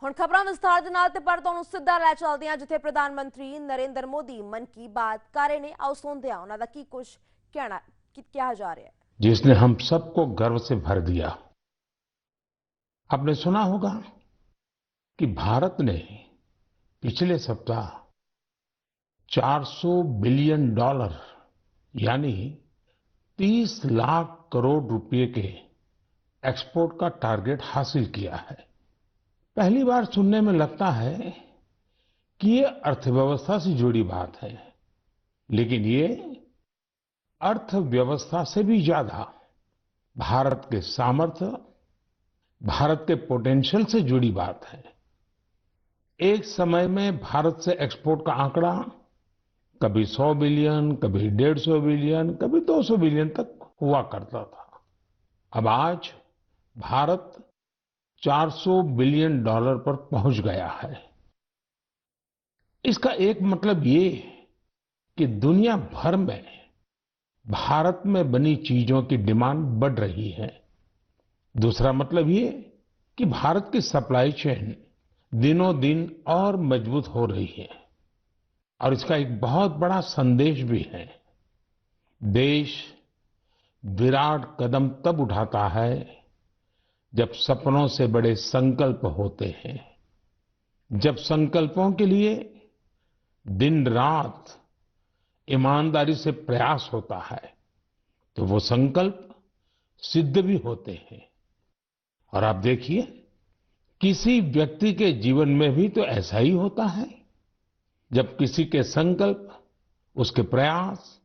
ਹੁਣ ਖਬਰਾਂ ਵਿਸਥਾਰ ਦੇ ਨਾਲ ਤੇ ਪਰ ਤੁਹਾਨੂੰ ਸਿੱਧਾ ਲੈ ਚੱਲਦੇ ਹਾਂ ਜਿੱਥੇ ਪ੍ਰਧਾਨ ਮੰਤਰੀ ਨਰਿੰਦਰ ਮੋਦੀ ਮਨ ਕੀ ਬਾਤ ਕਰ ਰਹੇ ਨੇ। ਆਓ ਸੁਣਦੇ ਹਾਂ ਉਹਨਾਂ ਦਾ ਕੀ ਕੁਝ ਕਹਿਣਾ ਕਿਹਾ जा रहा है। जिसने हम सबको गर्व से भर दिया। आपने सुना होगा कि भारत ने पिछले सप्ताह 400 बिलियन डॉलर यानी 30 लाख करोड़ रुपए के एक्सपोर्ट का टारगेट हासिल किया है। पहली बार सुनने में लगता है कि ये अर्थव्यवस्था से जुड़ी बात है, लेकिन ये अर्थव्यवस्था से भी ज्यादा भारत के सामर्थ्य, भारत के पोटेंशियल से जुड़ी बात है। एक समय में भारत से एक्सपोर्ट का आंकड़ा कभी 100 बिलियन, कभी 150 बिलियन, कभी 200 बिलियन तक हुआ करता था। अब आज भारत 400 बिलियन डॉलर पर पहुंच गया है। इसका एक मतलब ये कि दुनिया भर में भारत में बनी चीजों की डिमांड बढ़ रही है। दूसरा मतलब ये कि भारत की सप्लाई चेन दिनों दिन और मजबूत हो रही है और इसका एक बहुत बड़ा संदेश भी है। देश विराट कदम तब उठाता है जब सपनों से बड़े संकल्प होते हैं, जब संकल्पों के लिए दिन रात ईमानदारी से प्रयास होता है तो वो संकल्प सिद्ध भी होते हैं। और आप देखिए किसी व्यक्ति के जीवन में भी तो ऐसा ही होता है। जब किसी के संकल्प, उसके प्रयास,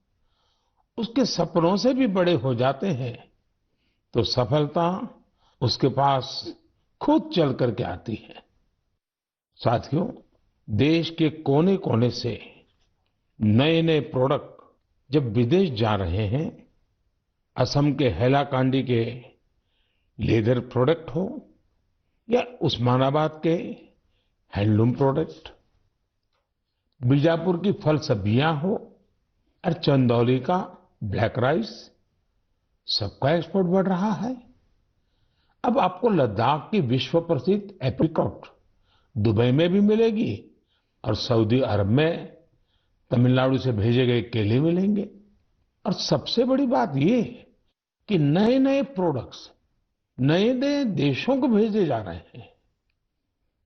उसके सपनों से भी बड़े हो जाते हैं तो सफलता उसके पास खुद चल करके आती है। साथियों, देश के कोने कोने से नए नए प्रोडक्ट जब विदेश जा रहे हैं, असम के हैलाकांडी के लेदर प्रोडक्ट हो या उस्मानाबाद के हैंडलूम प्रोडक्ट, बीजापुर की फल सब्जियां हो और चंदौली का ब्लैक राइस, सबका एक्सपोर्ट बढ़ रहा है। अब आपको लद्दाख की विश्व प्रसिद्ध एप्रिकॉट दुबई में भी मिलेगी और सऊदी अरब में तमिलनाडु से भेजे गए केले मिलेंगे। और सबसे बड़ी बात ये कि नए नए प्रोडक्ट्स नए नए देशों को भेजे जा रहे हैं।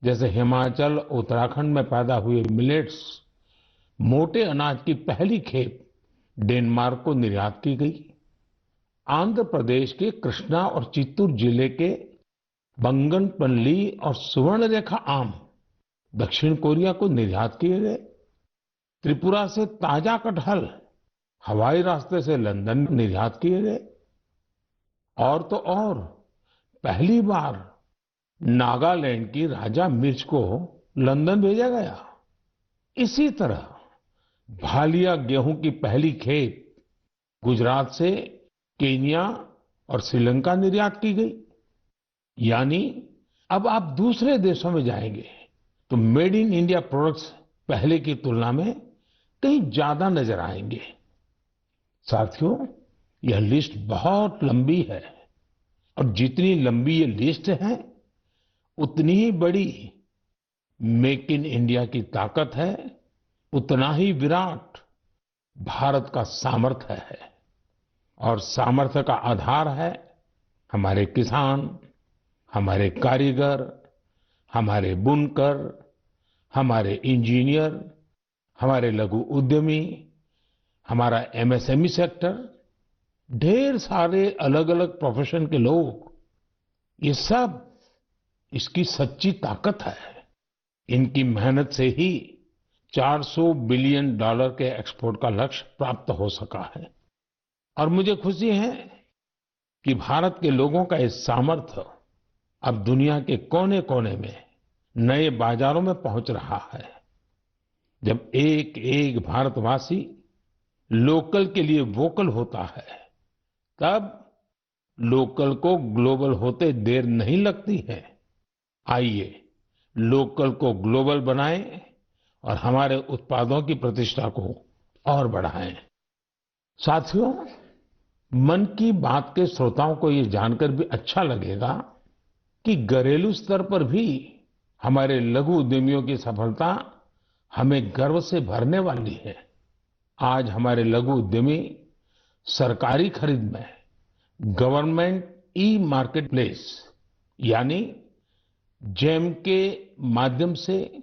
जैसे हिमाचल, उत्तराखंड में पैदा हुए मिलेट्स, मोटे अनाज की पहली खेप डेनमार्क को निर्यात की गई। आंध्र प्रदेश के कृष्णा और चित्तूर जिले के बंगनपल्ली और सुवर्णरेखा आम दक्षिण कोरिया को निर्यात किए गए। त्रिपुरा से ताजा कटहल हवाई रास्ते से लंदन निर्यात किए गए। और तो और पहली बार नागालैंड की राजा मिर्च को लंदन भेजा गया। इसी तरह भालिया गेहूं की पहली खेप गुजरात से केन्या और श्रीलंका निर्यात की गई। यानी अब आप दूसरे देशों में जाएंगे तो मेड इन इंडिया प्रोडक्ट्स पहले की तुलना में कहीं ज्यादा नजर आएंगे। साथियों, यह लिस्ट बहुत लंबी है और जितनी लंबी ये लिस्ट है उतनी ही बड़ी मेक इन इंडिया की ताकत है, उतना ही विराट भारत का सामर्थ्य है। और सामर्थ्य का आधार है हमारे किसान, हमारे कारीगर, हमारे बुनकर, हमारे इंजीनियर, हमारे लघु उद्यमी, हमारा एमएसएमई सेक्टर, ढेर सारे अलग अलग प्रोफेशन के लोग, ये सब इसकी सच्ची ताकत है। इनकी मेहनत से ही 400 बिलियन डॉलर के एक्सपोर्ट का लक्ष्य प्राप्त हो सका है। और मुझे खुशी है कि भारत के लोगों का ये सामर्थ्य अब दुनिया के कोने कोने में नए बाजारों में पहुंच रहा है। जब एक एक भारतवासी लोकल के लिए वोकल होता है तब लोकल को ग्लोबल होते देर नहीं लगती है। आइए लोकल को ग्लोबल बनाएं और हमारे उत्पादों की प्रतिष्ठा को और बढ़ाएं। साथियों, मन की बात के श्रोताओं को ये जानकर भी अच्छा लगेगा कि घरेलू स्तर पर भी हमारे लघु उद्यमियों की सफलता हमें गर्व से भरने वाली है। आज हमारे लघु उद्यमी सरकारी खरीद में गवर्नमेंट ई मार्केट प्लेस यानी जेम के माध्यम से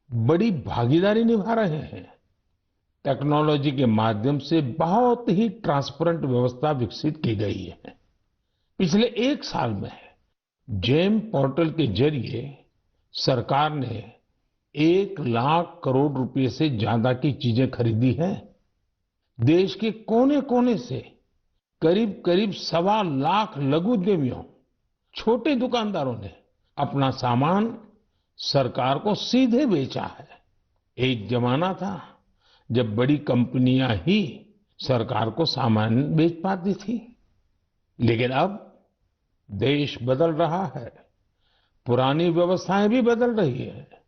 बड़ी भागीदारी निभा रहे हैं। टेक्नोलॉजी के माध्यम से बहुत ही ट्रांसपेरेंट व्यवस्था विकसित की गई है। पिछले 1 साल में जेम पोर्टल के जरिए सरकार ने 1 लाख करोड़ रुपए से ज्यादा की चीजें खरीदी हैं। देश के कोने कोने से करीब करीब 1.25 लाख लघु उद्यमियों, छोटे दुकानदारों ने अपना सामान सरकार को सीधे बेचा है। एक जमाना था जब बड़ी कंपनियां ही सरकार को सामान बेच पाती थी, लेकिन अब देश बदल रहा है, पुरानी व्यवस्थाएं भी बदल रही है।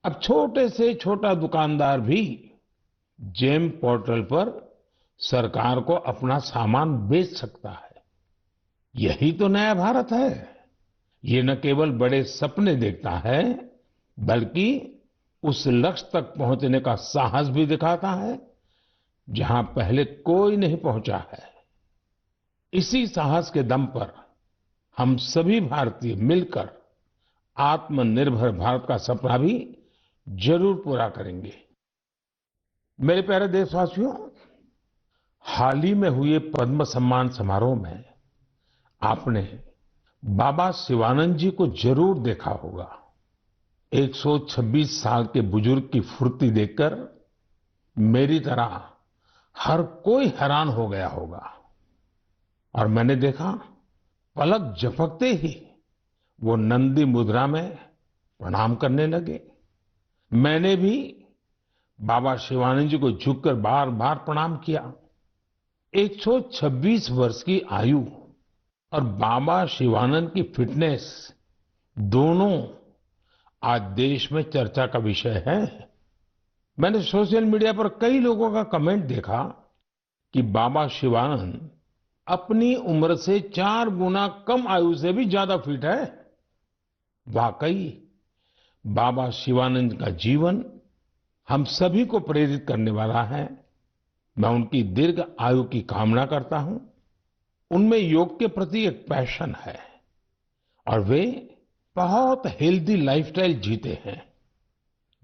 अब छोटे से छोटा दुकानदार भी जेम पोर्टल पर सरकार को अपना सामान बेच सकता है। यही तो नया भारत है। ये न केवल बड़े सपने देखता है, बल्कि उस लक्ष्य तक पहुंचने का साहस भी दिखाता है जहां पहले कोई नहीं पहुंचा है। इसी साहस के दम पर हम सभी भारतीय मिलकर आत्मनिर्भर भारत का सपना भी जरूर पूरा करेंगे। मेरे प्यारे देशवासियों, हाल ही में हुए पद्म सम्मान समारोह में आपने बाबा शिवानंद जी को जरूर देखा होगा। 126 साल के बुजुर्ग की फुर्ती देखकर मेरी तरह हर कोई हैरान हो गया होगा। और मैंने देखा, पलक झपकते ही वो नंदी मुद्रा में प्रणाम करने लगे। मैंने भी बाबा शिवानंद जी को झुककर बार बार प्रणाम किया। 126 वर्ष की आयु और बाबा शिवानंद की फिटनेस दोनों आज देश में चर्चा का विषय है। मैंने सोशल मीडिया पर कई लोगों का कमेंट देखा कि बाबा शिवानंद अपनी उम्र से 4 गुना कम आयु से भी ज्यादा फिट है। वाकई बाबा शिवानंद का जीवन हम सभी को प्रेरित करने वाला है। मैं उनकी दीर्घ आयु की कामना करता हूं। उनमें योग के प्रति एक पैशन है और वे बहुत हेल्दी लाइफस्टाइल जीते हैं।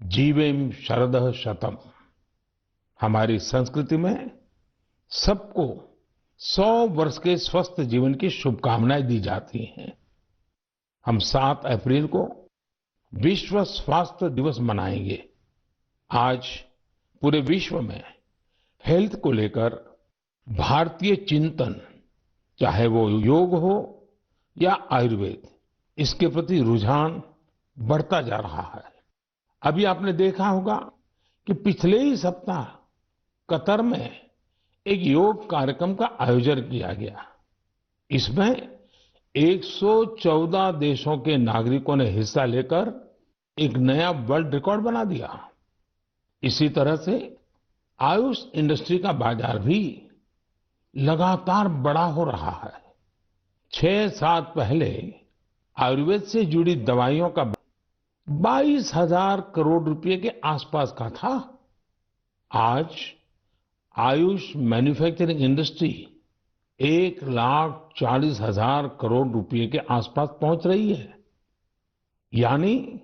जीवेम शरदः शतम। हमारी संस्कृति में सबको 100 वर्ष के स्वस्थ जीवन की शुभकामनाएं दी जाती हैं। हम 7 अप्रैल को विश्व स्वास्थ्य दिवस मनाएंगे। आज पूरे विश्व में हेल्थ को लेकर भारतीय चिंतन, चाहे वो योग हो या आयुर्वेद, इसके प्रति रुझान बढ़ता जा रहा है। अभी आपने देखा होगा कि पिछले ही सप्ताह कतर में एक योग कार्यक्रम का आयोजन किया गया। इसमें 114 देशों के नागरिकों ने हिस्सा लेकर एक नया वर्ल्ड रिकॉर्ड बना दिया। इसी तरह से आयुष इंडस्ट्री का बाजार भी लगातार बड़ा हो रहा है। 6 साल पहले आयुर्वेद से जुड़ी दवाइयों का 22,000 करोड़ रुपए के आसपास का था। आज आयुष मैन्युफैक्चरिंग इंडस्ट्री 1,40,000 करोड़ रुपए के आसपास पहुंच रही है। यानी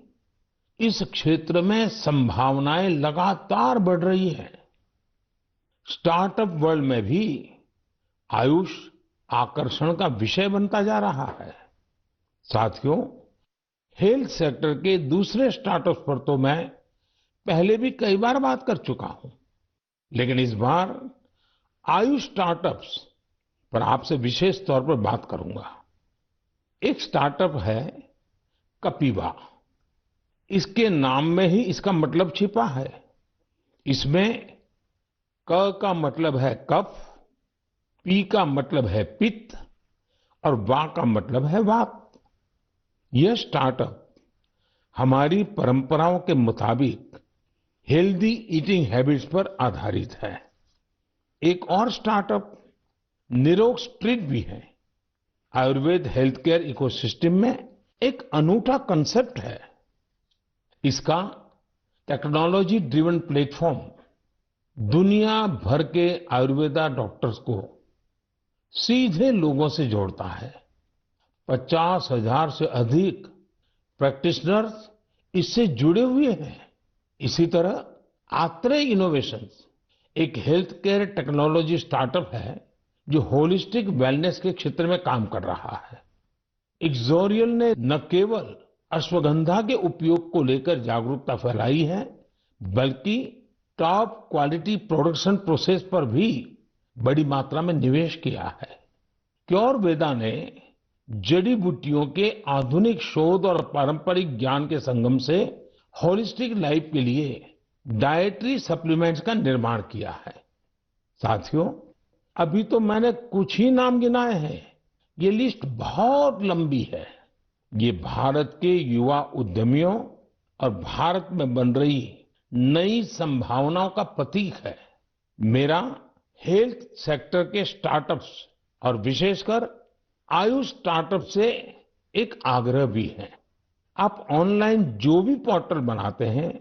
इस क्षेत्र में संभावनाएं लगातार बढ़ रही हैं। स्टार्टअप वर्ल्ड में भी आयुष आकर्षण का विषय बनता जा रहा है। साथियों, हेल्थ सेक्टर के दूसरे स्टार्टअप्स पर तो मैं पहले भी कई बार बात कर चुका हूं, लेकिन इस बार आयुष स्टार्टअप्स पर आपसे विशेष तौर पर बात करूंगा। एक स्टार्टअप है कपिवा। इसके नाम में ही इसका मतलब छिपा है। इसमें क का मतलब है कफ, पी का मतलब है पित्त और वा का मतलब है वात। यह स्टार्टअप हमारी परंपराओं के मुताबिक हेल्दी ईटिंग हैबिट्स पर आधारित है। एक और स्टार्टअप निरोग स्ट्रीट भी है। आयुर्वेद हेल्थ केयर इकोसिस्टम में एक अनूठा कंसेप्ट है। इसका टेक्नोलॉजी ड्रिवन प्लेटफॉर्म दुनिया भर के आयुर्वेदा डॉक्टर्स को सीधे लोगों से जोड़ता है। 50,000 से अधिक प्रैक्टिशनर्स इससे जुड़े हुए हैं। इसी तरह आत्रेय इनोवेशंस एक हेल्थ केयर टेक्नोलॉजी स्टार्टअप है जो होलिस्टिक वेलनेस के क्षेत्र में काम कर रहा है। इक्सोरियल ने न केवल अश्वगंधा के उपयोग को लेकर जागरूकता फैलाई है, बल्कि टॉप क्वालिटी प्रोडक्शन प्रोसेस पर भी बड़ी मात्रा में निवेश किया है। क्योरवेदा ने जड़ी बूटियों के आधुनिक शोध और पारंपरिक ज्ञान के संगम से होलिस्टिक लाइफ के लिए डाइटरी सप्लीमेंट्स का निर्माण किया है। साथियों, अभी तो मैंने कुछ ही नाम गिनाए हैं, ये लिस्ट बहुत लंबी है। ये भारत के युवा उद्यमियों और भारत में बन रही नई संभावनाओं का प्रतीक है। मेरा हेल्थ सेक्टर के स्टार्टअप्स और विशेषकर आयुष स्टार्टअप से एक आग्रह भी है। आप ऑनलाइन जो भी पोर्टल बनाते हैं,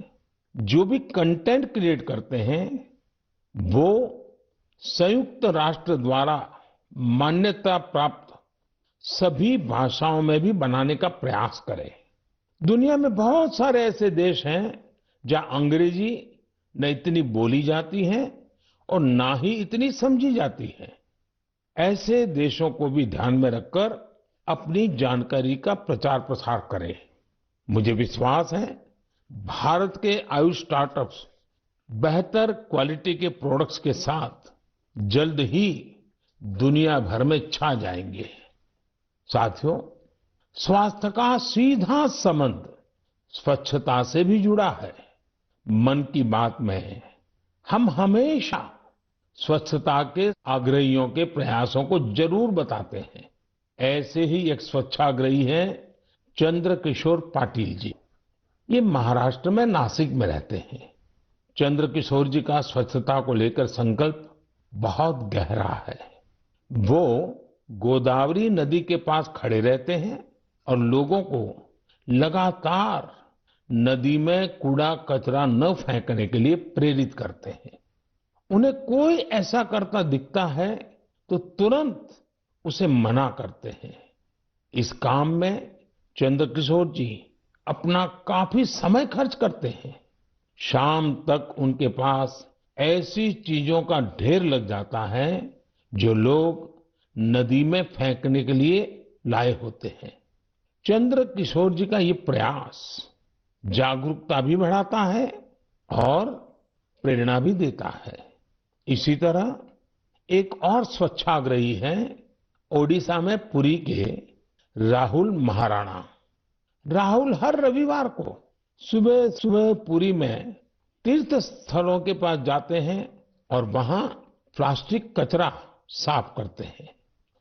जो भी कंटेंट क्रिएट करते हैं, वो संयुक्त राष्ट्र द्वारा मान्यता प्राप्त सभी भाषाओं में भी बनाने का प्रयास करें। दुनिया में बहुत सारे ऐसे देश हैं जहां अंग्रेजी न इतनी बोली जाती है और ना ही इतनी समझी जाती है। ऐसे देशों को भी ध्यान में रखकर अपनी जानकारी का प्रचार प्रसार करें। मुझे विश्वास है भारत के आयुष स्टार्टअप्स बेहतर क्वालिटी के प्रोडक्ट्स के साथ जल्द ही दुनिया भर में छा जाएंगे। साथियों, स्वास्थ्य का सीधा संबंध स्वच्छता से भी जुड़ा है। मन की बात में हम हमेशा स्वच्छता के आग्रहियों के प्रयासों को जरूर बताते हैं। ऐसे ही एक स्वच्छाग्रही हैं चंद्रकिशोर पाटिल जी। ये महाराष्ट्र में नासिक में रहते हैं। चंद्रकिशोर जी का स्वच्छता को लेकर संकल्प बहुत गहरा है। वो गोदावरी नदी के पास खड़े रहते हैं और लोगों को लगातार नदी में कूड़ा कचरा न फेंकने के लिए प्रेरित करते हैं। उन्हें कोई ऐसा करता दिखता है तो तुरंत उसे मना करते हैं। इस काम में चंद्रकिशोर जी अपना काफी समय खर्च करते हैं। शाम तक उनके पास ऐसी चीजों का ढेर लग जाता है जो लोग नदी में फेंकने के लिए लाए होते हैं। चंद्रकिशोर जी का ये प्रयास जागरूकता भी बढ़ाता है और प्रेरणा भी देता है। इसी तरह एक और स्वच्छाग्रही हैं ओडिशा में पुरी के राहुल महाराणा। राहुल हर रविवार को सुबह सुबह पुरी में तीर्थ स्थलों के पास जाते हैं और वहां प्लास्टिक कचरा साफ करते हैं।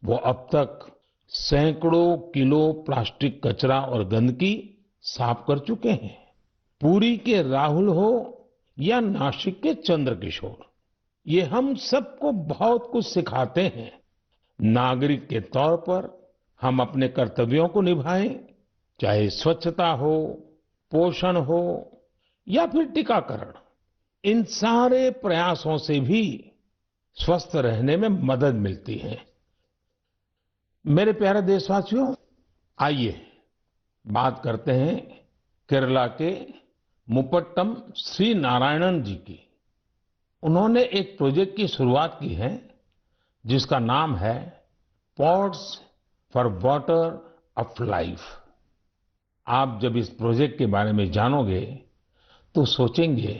वो अब तक सैकड़ों किलो प्लास्टिक कचरा और गंदगी साफ कर चुके हैं। पुरी के राहुल हो या नासिक के चंद्रकिशोर, ये हम सबको बहुत कुछ सिखाते हैं। नागरिक के तौर पर हम अपने कर्तव्यों को निभाएं, चाहे स्वच्छता हो, पोषण हो या फिर टीकाकरण। इन सारे प्रयासों से भी स्वस्थ रहने में मदद मिलती है। मेरे प्यारे देशवासियों, आइए बात करते हैं केरला के मुपट्टम श्री नारायणन जी की। उन्होंने एक प्रोजेक्ट की शुरुआत की है जिसका नाम है pots for water of life. आप जब इस प्रोजेक्ट के बारे में जानोगे तो सोचेंगे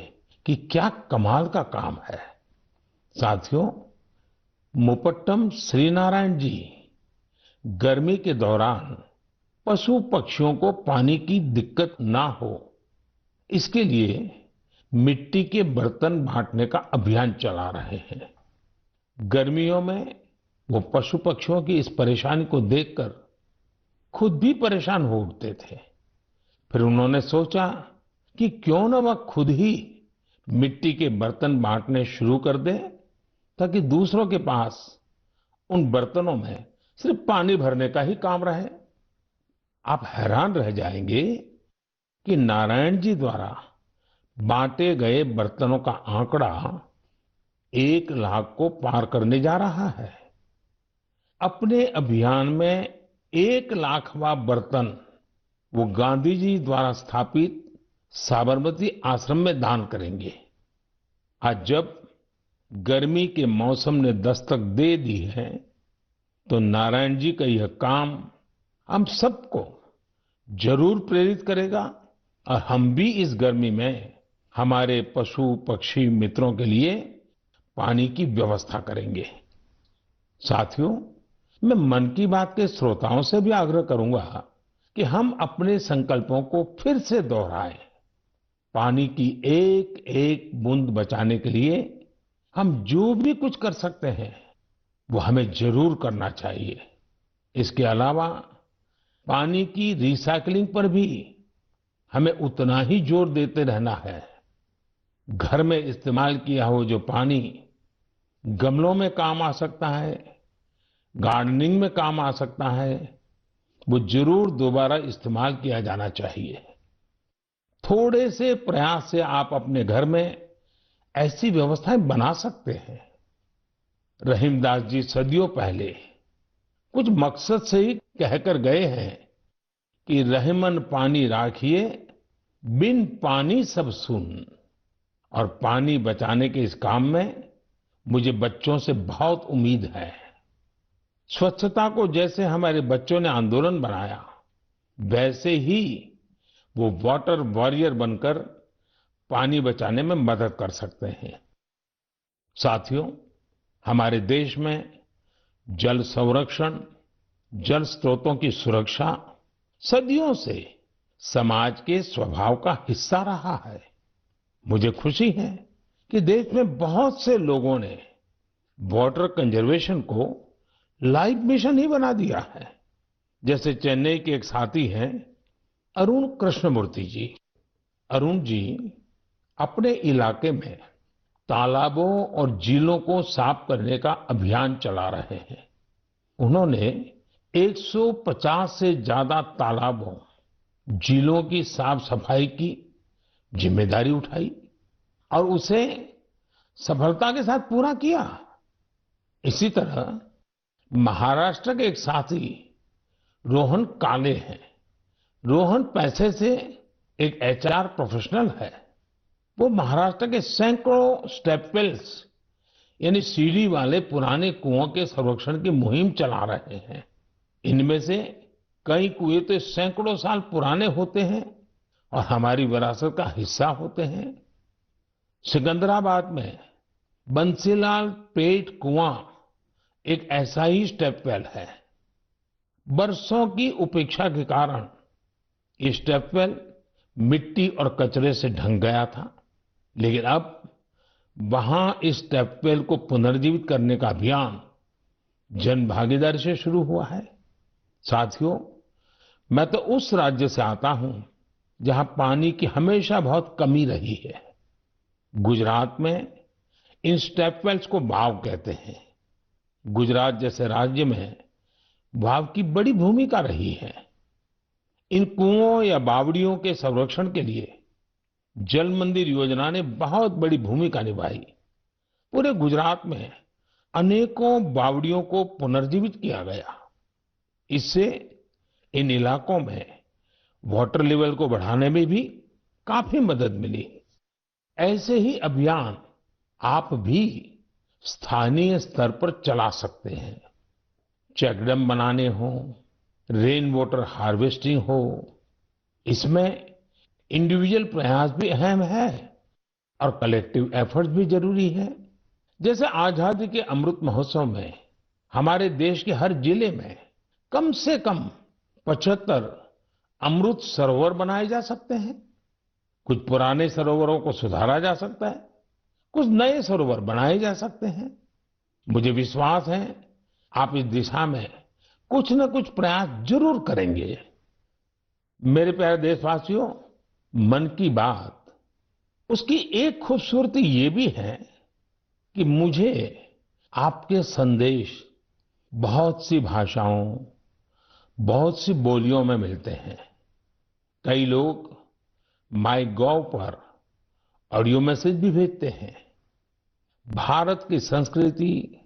कि क्या कमाल का काम है। साथियों, मुपट्टम श्री नारायण जी गर्मी के दौरान पशु पक्षियों को पानी की दिक्कत ना हो, इसके लिए मिट्टी के बर्तन बांटने का अभियान चला रहे हैं। गर्मियों में वो पशु पक्षियों की इस परेशानी को देखकर खुद भी परेशान हो उठते थे। फिर उन्होंने सोचा कि क्यों न वह खुद ही मिट्टी के बर्तन बांटने शुरू कर दे, ताकि दूसरों के पास उन बर्तनों में सिर्फ पानी भरने का ही काम रहे। आप हैरान रह जाएंगे कि नारायण जी द्वारा बांटे गए बर्तनों का आंकड़ा 1 लाख को पार करने जा रहा है। अपने अभियान में 1 लाखवां बर्तन वो गांधी जी द्वारा स्थापित साबरमती आश्रम में दान करेंगे। आज जब गर्मी के मौसम ने दस्तक दे दी है, तो नारायण जी का यह काम हम सबको जरूर प्रेरित करेगा और हम भी इस गर्मी में हमारे पशु पक्षी मित्रों के लिए पानी की व्यवस्था करेंगे। साथियों, मैं मन की बात के श्रोताओं से भी आग्रह करूंगा कि हम अपने संकल्पों को फिर से दोहराएं। पानी की एक एक बूंद बचाने के लिए हम जो भी कुछ कर सकते हैं वो हमें जरूर करना चाहिए। इसके अलावा पानी की रिसाइकलिंग पर भी हमें उतना ही जोर देते रहना है। घर में इस्तेमाल किया हो जो पानी गमलों में काम आ सकता है, गार्डनिंग में काम आ सकता है, वो जरूर दोबारा इस्तेमाल किया जाना चाहिए। थोड़े से प्रयास से आप अपने घर में ऐसी व्यवस्थाएं बना सकते हैं। रहीमदास जी सदियों पहले कुछ मकसद से ही कहकर गए हैं कि रहमन पानी राखिए, बिन पानी सब सुन। और पानी बचाने के इस काम में मुझे बच्चों से बहुत उम्मीद है। स्वच्छता को जैसे हमारे बच्चों ने आंदोलन बनाया, वैसे ही वो वाटर वॉरियर बनकर पानी बचाने में मदद कर सकते हैं। साथियों, हमारे देश में जल संरक्षण, जल स्रोतों की सुरक्षा सदियों से समाज के स्वभाव का हिस्सा रहा है। मुझे खुशी है कि देश में बहुत से लोगों ने वाटर कंजर्वेशन को लाइफ मिशन ही बना दिया है। जैसे चेन्नई के एक साथी हैं अरुण कृष्णमूर्ति जी। अरुण जी अपने इलाके में तालाबों और झीलों को साफ करने का अभियान चला रहे हैं। उन्होंने 150 से ज्यादा तालाबों, झीलों की साफ सफाई की जिम्मेदारी उठाई और उसे सफलता के साथ पूरा किया। इसी तरह महाराष्ट्र के एक साथी रोहन काले हैं। रोहन पैसे से एक एचआर प्रोफेशनल है। वो महाराष्ट्र के सैकड़ों स्टेपवेल्स यानी सीढ़ी वाले पुराने कुओं के संरक्षण की मुहिम चला रहे हैं। इनमें से कई कुएं तो सैकड़ों साल पुराने होते हैं और हमारी विरासत का हिस्सा होते हैं। सिकंदराबाद में बंसीलाल पेट कुआं एक ऐसा ही स्टेपवेल है। बरसों की उपेक्षा के कारण ये स्टेपवेल मिट्टी और कचरे से ढंक गया था, लेकिन अब वहां इस स्टेपवेल को पुनर्जीवित करने का अभियान जन भागीदारी से शुरू हुआ है। साथियों, मैं तो उस राज्य से आता हूं जहां पानी की हमेशा बहुत कमी रही है। गुजरात में इन स्टेपवेल्स को बाव कहते हैं। गुजरात जैसे राज्य में वाव की बड़ी भूमिका रही है। इन कुओं या बावड़ियों के संरक्षण के लिए जल मंदिर योजना ने बहुत बड़ी भूमिका निभाई। पूरे गुजरात में अनेकों बावड़ियों को पुनर्जीवित किया गया। इससे इन इलाकों में वाटर लेवल को बढ़ाने में भी काफी मदद मिली। ऐसे ही अभियान आप भी स्थानीय स्तर पर चला सकते हैं। चेकडैम बनाने हो, रेन वाटर हार्वेस्टिंग हो, इसमें इंडिविजुअल प्रयास भी अहम है और कलेक्टिव एफर्ट्स भी जरूरी है। जैसे आजादी के अमृत महोत्सव में हमारे देश के हर जिले में कम से कम 75 अमृत सरोवर बनाए जा सकते हैं। कुछ पुराने सरोवरों को सुधारा जा सकता है, कुछ नए सरोवर बनाए जा सकते हैं। मुझे विश्वास है आप इस दिशा में कुछ न कुछ प्रयास जरूर करेंगे। मेरे प्यारे देशवासियों, मन की बात उसकी एक खूबसूरती ये भी है कि मुझे आपके संदेश बहुत सी भाषाओं, बहुत सी बोलियों में मिलते हैं। कई लोग माई गॉव पर ऑडियो मैसेज भी भेजते हैं। भारत की संस्कृति,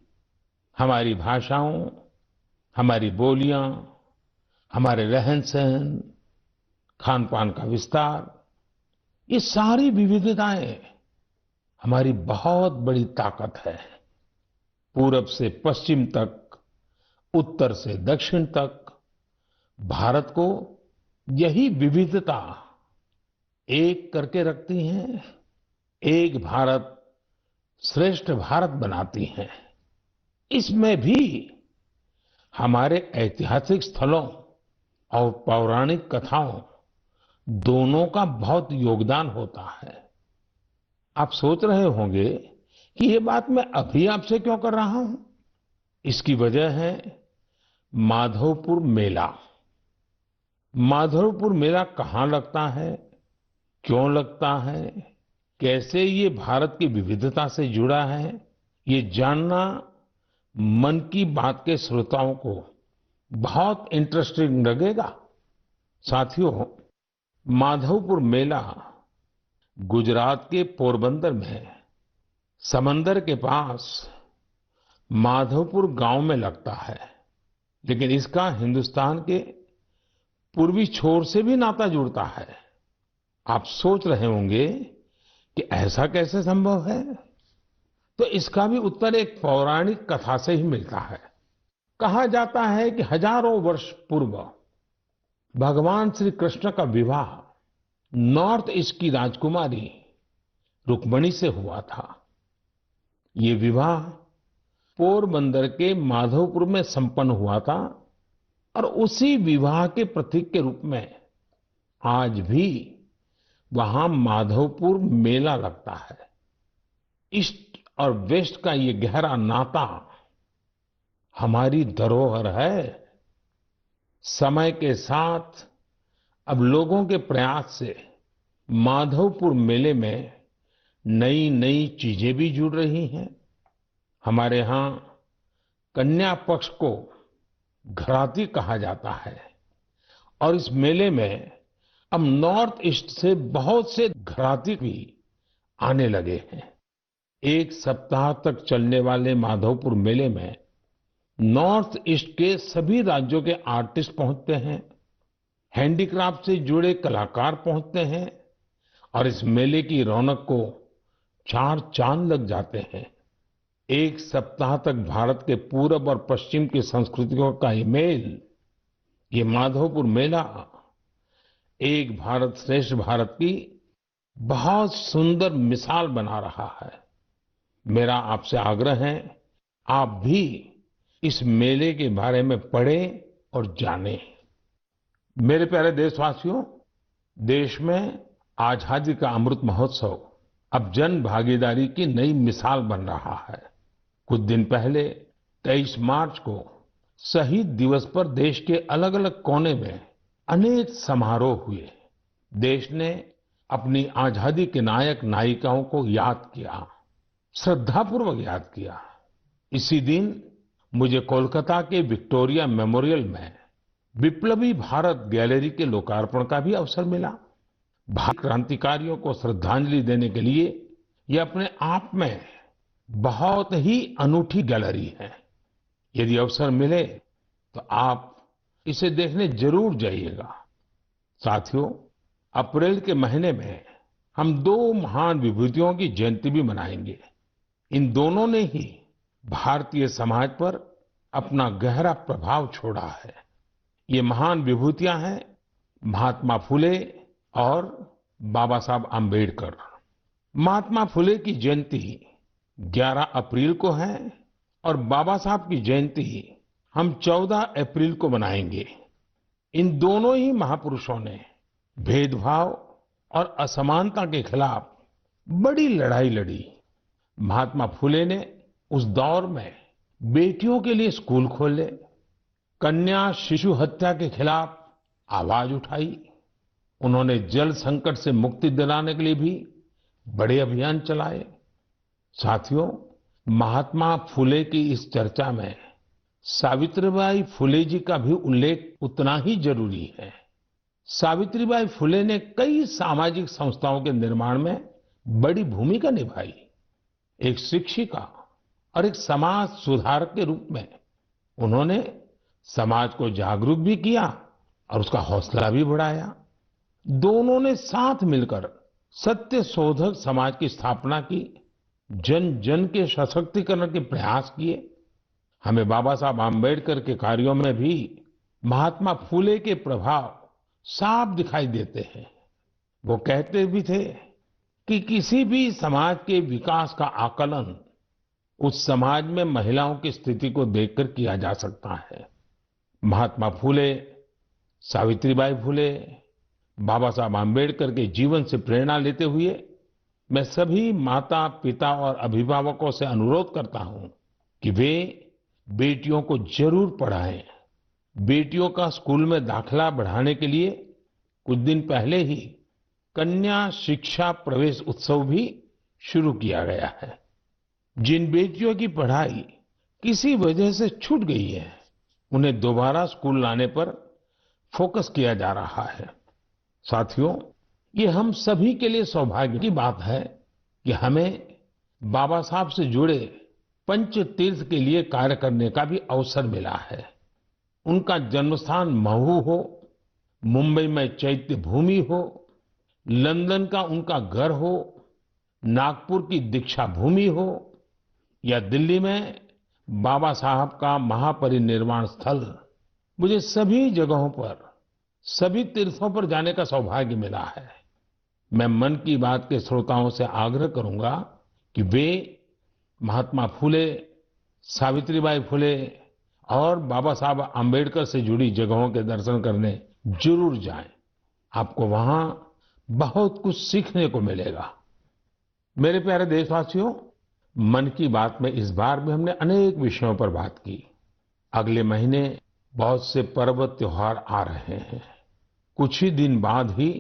हमारी भाषाओं, हमारी बोलियां, हमारे रहन सहन, खान पान का विस्तार, ये सारी विविधताएं हमारी बहुत बड़ी ताकत है। पूरब से पश्चिम तक, उत्तर से दक्षिण तक भारत को यही विविधता एक करके रखती हैं, एक भारत श्रेष्ठ भारत बनाती हैं। इसमें भी हमारे ऐतिहासिक स्थलों और पौराणिक कथाओं दोनों का बहुत योगदान होता है। आप सोच रहे होंगे कि ये बात मैं अभी आपसे क्यों कर रहा हूं? इसकी वजह है माधवपुर मेला। माधवपुर मेला कहाँ लगता है, क्यों लगता है, कैसे ये भारत की विविधता से जुड़ा है, ये जानना मन की बात के श्रोताओं को बहुत इंटरेस्टिंग लगेगा। साथियों, माधवपुर मेला गुजरात के पोरबंदर में समंदर के पास माधवपुर गांव में लगता है, लेकिन इसका हिंदुस्तान के पूर्वी छोर से भी नाता जुड़ता है। आप सोच रहे होंगे कि ऐसा कैसे संभव है? तो इसका भी उत्तर एक पौराणिक कथा से ही मिलता है। कहा जाता है कि हजारों वर्ष पूर्व भगवान श्री कृष्ण का विवाह नॉर्थ ईस्ट की राजकुमारी रुक्मिणी से हुआ था। ये विवाह पोरबंदर के माधवपुर में संपन्न हुआ था और उसी विवाह के प्रतीक के रूप में आज भी वहां माधवपुर मेला लगता है। ईस्ट और वेस्ट का ये गहरा नाता हमारी धरोहर है। समय के साथ अब लोगों के प्रयास से माधवपुर मेले में नई नई चीजें भी जुड़ रही हैं। हमारे यहाँ कन्या पक्ष को घराती कहा जाता है और इस मेले में अब नॉर्थ ईस्ट से बहुत से घराती भी आने लगे हैं। एक सप्ताह तक चलने वाले माधवपुर मेले में नॉर्थ ईस्ट के सभी राज्यों के आर्टिस्ट पहुंचते हैं, हैंडीक्राफ्ट से जुड़े कलाकार पहुंचते हैं और इस मेले की रौनक को चार चांद लग जाते हैं। एक सप्ताह तक भारत के पूरब और पश्चिम की संस्कृतियों का ये मेल, ये माधवपुर मेला एक भारत श्रेष्ठ भारत की बहुत सुंदर मिसाल बना रहा है। मेरा आपसे आग्रह है, आप भी इस मेले के बारे में पढ़ें और जानें। मेरे प्यारे देशवासियों, देश में आजादी का अमृत महोत्सव अब जन भागीदारी की नई मिसाल बन रहा है। कुछ दिन पहले 23 मार्च को शहीद दिवस पर देश के अलग अलग कोने में अनेक समारोह हुए। देश ने अपनी आजादी के नायक नायिकाओं को याद किया, श्रद्धापूर्वक याद किया। इसी दिन मुझे कोलकाता के विक्टोरिया मेमोरियल में विप्लवी भारत गैलरी के लोकार्पण का भी अवसर मिला। भारत क्रांतिकारियों को श्रद्धांजलि देने के लिए यह अपने आप में बहुत ही अनूठी गैलरी है। यदि अवसर मिले तो आप इसे देखने जरूर जाइएगा। साथियों, अप्रैल के महीने में हम दो महान विभूतियों की जयंती भी मनाएंगे। इन दोनों ने ही भारतीय समाज पर अपना गहरा प्रभाव छोड़ा है। ये महान विभूतियां हैं महात्मा फुले और बाबा साहब आम्बेडकर। महात्मा फुले की जयंती 11 अप्रैल को है और बाबा साहब की जयंती हम 14 अप्रैल को मनाएंगे। इन दोनों ही महापुरुषों ने भेदभाव और असमानता के खिलाफ बड़ी लड़ाई लड़ी। महात्मा फुले ने उस दौर में बेटियों के लिए स्कूल खोले, कन्या शिशु हत्या के खिलाफ आवाज उठाई। उन्होंने जल संकट से मुक्ति दिलाने के लिए भी बड़े अभियान चलाए। साथियों, महात्मा फुले की इस चर्चा में सावित्रीबाई फुले जी का भी उल्लेख उतना ही जरूरी है। सावित्रीबाई फुले ने कई सामाजिक संस्थाओं के निर्माण में बड़ी भूमिका निभाई। एक शिक्षिका और एक समाज सुधारक के रूप में उन्होंने समाज को जागरूक भी किया और उसका हौसला भी बढ़ाया। दोनों ने साथ मिलकर सत्य शोधक समाज की स्थापना की, जन जन के सशक्तिकरण के प्रयास किए। हमें बाबा साहब आम्बेडकर के कार्यों में भी महात्मा फुले के प्रभाव साफ दिखाई देते हैं। वो कहते भी थे कि किसी भी समाज के विकास का आकलन उस समाज में महिलाओं की स्थिति को देखकर किया जा सकता है। महात्मा फुले, सावित्रीबाई फुले, बाबा साहब आम्बेडकर के जीवन से प्रेरणा लेते हुए मैं सभी माता, पिता और अभिभावकों से अनुरोध करता हूं कि वे बेटियों को जरूर पढ़ाएं। बेटियों का स्कूल में दाखिला बढ़ाने के लिए कुछ दिन पहले ही कन्या शिक्षा प्रवेश उत्सव भी शुरू किया गया है। जिन बेटियों की पढ़ाई किसी वजह से छूट गई है, उन्हें दोबारा स्कूल लाने पर फोकस किया जा रहा है। साथियों, ये हम सभी के लिए सौभाग्य की बात है कि हमें बाबा साहब से जुड़े पंच तीर्थ के लिए कार्य करने का भी अवसर मिला है। उनका जन्मस्थान महू हो, मुंबई में चैत्य भूमि हो, लंदन का उनका घर हो, नागपुर की दीक्षा भूमि हो या दिल्ली में बाबा साहब का महापरिनिर्वाण स्थल, मुझे सभी जगहों पर, सभी तीर्थों पर जाने का सौभाग्य मिला है। मैं मन की बात के श्रोताओं से आग्रह करूंगा कि वे महात्मा फुले, सावित्रीबाई फुले और बाबा साहब आम्बेडकर से जुड़ी जगहों के दर्शन करने जरूर जाएं। आपको वहां बहुत कुछ सीखने को मिलेगा। मेरे प्यारे देशवासियों, मन की बात में इस बार भी हमने अनेक विषयों पर बात की। अगले महीने बहुत से पर्व त्योहार आ रहे हैं। कुछ ही दिन बाद ही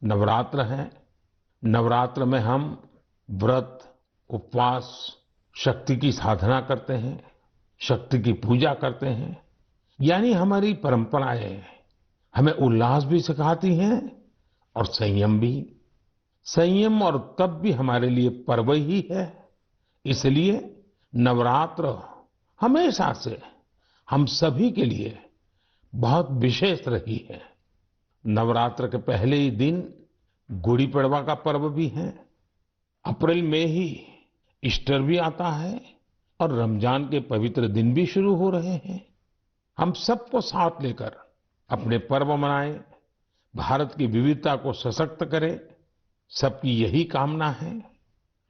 नवरात्र है। नवरात्र में हम व्रत, उपवास, शक्ति की साधना करते हैं, शक्ति की पूजा करते हैं। यानी हमारी परंपराएं हमें उल्लास भी सिखाती हैं और संयम भी। संयम और तप भी हमारे लिए पर्व ही है। इसलिए नवरात्र हमेशा से हम सभी के लिए बहुत विशेष रही है। नवरात्र के पहले ही दिन गुड़ी पड़वा का पर्व भी है। अप्रैल में ही ईस्टर भी आता है और रमजान के पवित्र दिन भी शुरू हो रहे हैं। हम सबको साथ लेकर अपने पर्व मनाएं, भारत की विविधता को सशक्त करें, सबकी यही कामना है।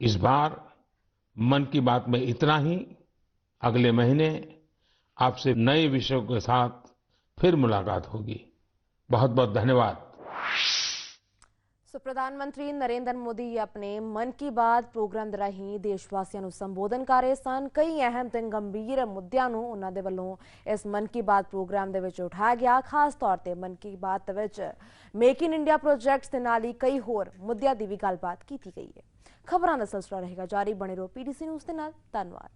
इस बार मन की बात में इतना ही। अगले महीने आपसे नए विषयों के साथ फिर मुलाकात होगी। बहुत बहुत धन्यवाद। प्रधानमंत्री नरेंद्र मोदी अपने मन की बात प्रोग्राम ਦੇ ਰਾਹੀਂ ਦੇਸ਼ਵਾਸੀਆਂ ਨੂੰ ਸੰਬੋਧਨ ਕਰ ਰਹੇ ਸਨ। ਕਈ ਅਹਿਮ ਤੇ ਗੰਭੀਰ ਮੁੱਦਿਆਂ ਨੂੰ ਉਹਨਾਂ ਦੇ ਵੱਲੋਂ ਇਸ ਮਨ ਕੀ ਬਾਤ ਪ੍ਰੋਗਰਾਮ ਦੇ ਵਿੱਚ ਉਠਾਇਆ ਗਿਆ। ਖਾਸ ਤੌਰ ਤੇ ਮਨ ਕੀ ਬਾਤ ਵਿੱਚ ਮੇਕ ਇਨ ਇੰਡੀਆ ਪ੍ਰੋਜੈਕਟਸ ਦੇ ਨਾਲ ਹੀ ਕਈ ਹੋਰ ਮੁੱਦਿਆਂ ਦੀ ਵੀ ਗੱਲਬਾਤ ਕੀਤੀ ਗਈ ਹੈ। ਖਬਰਾਂ ਦਾ ਸਿਲਸਿਲਾ ਰਹੇਗਾ ਜਾਰੀ। ਬਣੇ ਰਹੋ ਪੀਡੀਸੀ ਨਿਊਜ਼ ਦੇ ਨਾਲ। ਧੰਨਵਾਦ।